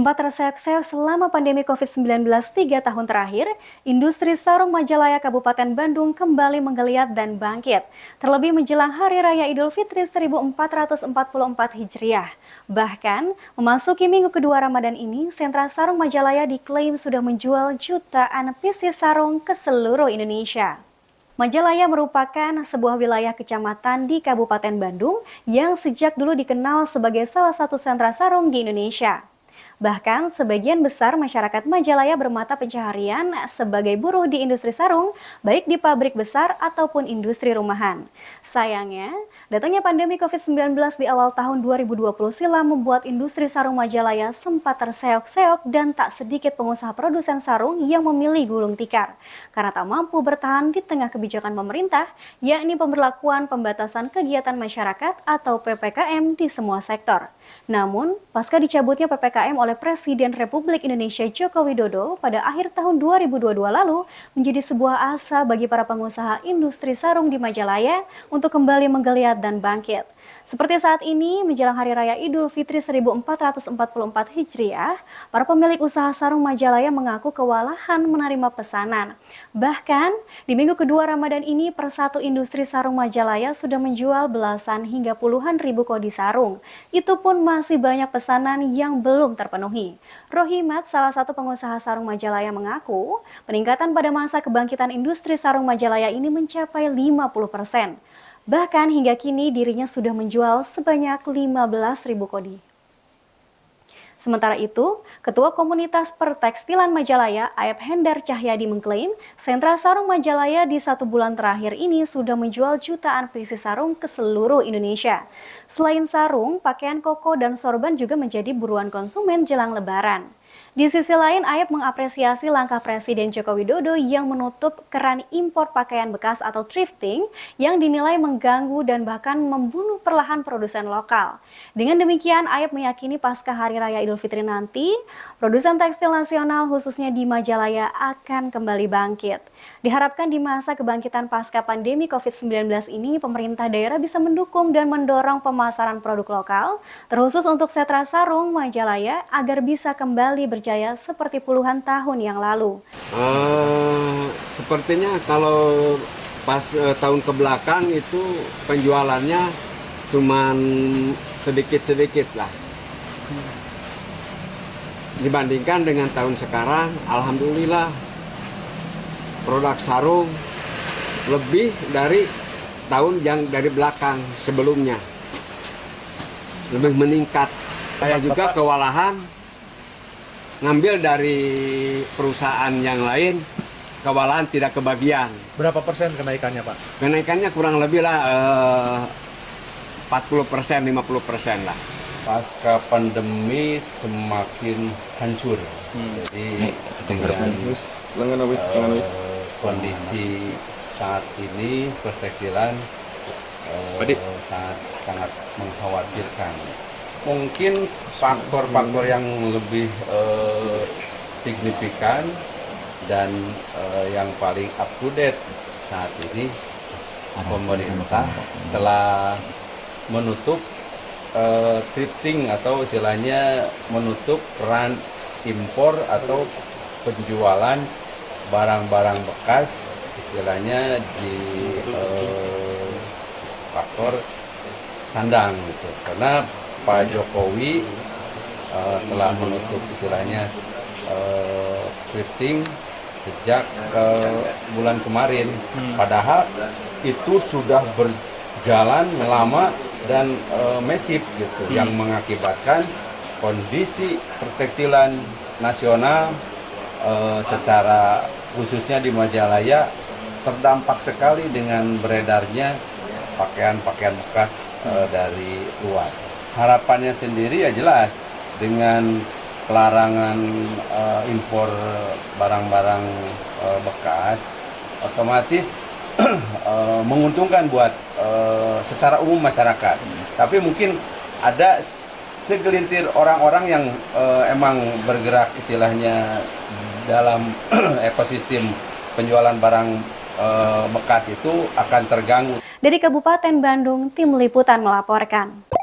Sempat terseok-seok selama pandemi COVID-19 3 tahun terakhir, industri sarung Majalaya Kabupaten Bandung kembali menggeliat dan bangkit. Terlebih menjelang Hari Raya Idul Fitri 1444 Hijriah. Bahkan, memasuki minggu kedua Ramadan ini, sentra sarung Majalaya diklaim sudah menjual jutaan pieces sarung ke seluruh Indonesia. Majalaya merupakan sebuah wilayah kecamatan di Kabupaten Bandung yang sejak dulu dikenal sebagai salah satu sentra sarung di Indonesia. Bahkan, sebagian besar masyarakat Majalaya bermata pencaharian sebagai buruh di industri sarung, baik di pabrik besar ataupun industri rumahan. Sayangnya, datangnya pandemi COVID-19 di awal tahun 2020 silam membuat industri sarung Majalaya sempat terseok-seok dan tak sedikit pengusaha produsen sarung yang memilih gulung tikar karena tak mampu bertahan di tengah kebijakan pemerintah, yakni pemberlakuan pembatasan kegiatan masyarakat atau PPKM di semua sektor. Namun, pasca dicabutnya PPKM oleh Presiden Republik Indonesia Joko Widodo pada akhir tahun 2022 lalu menjadi sebuah asa bagi para pengusaha industri sarung di Majalaya untuk kembali menggeliat dan bangkit. Seperti saat ini, menjelang Hari Raya Idul Fitri 1444 Hijriah, para pemilik usaha sarung Majalaya mengaku kewalahan menerima pesanan. Bahkan, di minggu kedua Ramadan ini, per satu industri sarung Majalaya sudah menjual belasan hingga puluhan ribu kodi sarung. Itu pun masih banyak pesanan yang belum terpenuhi. Rohimat, salah satu pengusaha sarung Majalaya mengaku, peningkatan pada masa kebangkitan industri sarung Majalaya ini mencapai 50%. Bahkan hingga kini dirinya sudah menjual sebanyak 15.000 kodi. Sementara itu, Ketua Komunitas Pertekstilan Majalaya, Ayep Hendar Cahyadi mengklaim, sentra sarung Majalaya di 1 bulan terakhir ini sudah menjual jutaan pieces sarung ke seluruh Indonesia. Selain sarung, pakaian koko dan sorban juga menjadi buruan konsumen jelang Lebaran. Di sisi lain, Ayep mengapresiasi langkah Presiden Joko Widodo yang menutup keran impor pakaian bekas atau thrifting yang dinilai mengganggu dan bahkan membunuh perlahan produsen lokal. Dengan demikian, Ayep meyakini pasca Hari Raya Idul Fitri nanti, produsen tekstil nasional khususnya di Majalaya akan kembali bangkit. Diharapkan di masa kebangkitan pasca pandemi COVID-19 ini, pemerintah daerah bisa mendukung dan mendorong pemasaran produk lokal, terkhusus untuk sentra sarung Majalaya agar bisa kembali berjaya seperti puluhan tahun yang lalu. Sepertinya kalau pas tahun kebelakang itu penjualannya cuman sedikit-sedikit lah. Dibandingkan dengan tahun sekarang, alhamdulillah produk sarung lebih dari tahun yang dari belakang sebelumnya. Lebih meningkat. Saya juga kewalahan ngambil dari perusahaan yang lain, kewalahan tidak kebagian. Berapa persen kenaikannya, Pak? Kenaikannya kurang lebih lah 40%, 50% lah. Pasca pandemi semakin hancur. Jadi dengan kondisi saat ini pertekstilan sangat mengkhawatirkan. Mungkin faktor-faktor yang lebih signifikan dan yang paling up to date saat ini, pemerintah telah menutup thrifting atau istilahnya menutup keran impor atau penjualan barang-barang bekas, istilahnya di faktor sandang gitu. Karena Pak Jokowi telah menutup istilahnya thrifting sejak bulan kemarin. Padahal itu sudah berjalan lama dan masif gitu, yang mengakibatkan kondisi pertekstilan nasional secara khususnya di Majalaya terdampak sekali dengan beredarnya pakaian-pakaian bekas dari luar. Harapannya sendiri ya jelas dengan pelarangan impor barang-barang bekas otomatis menguntungkan buat secara umum masyarakat. Tapi mungkin ada segelintir orang-orang yang emang bergerak istilahnya dalam ekosistem penjualan barang bekas itu akan terganggu. Dari Kabupaten Bandung, Tim Liputan melaporkan.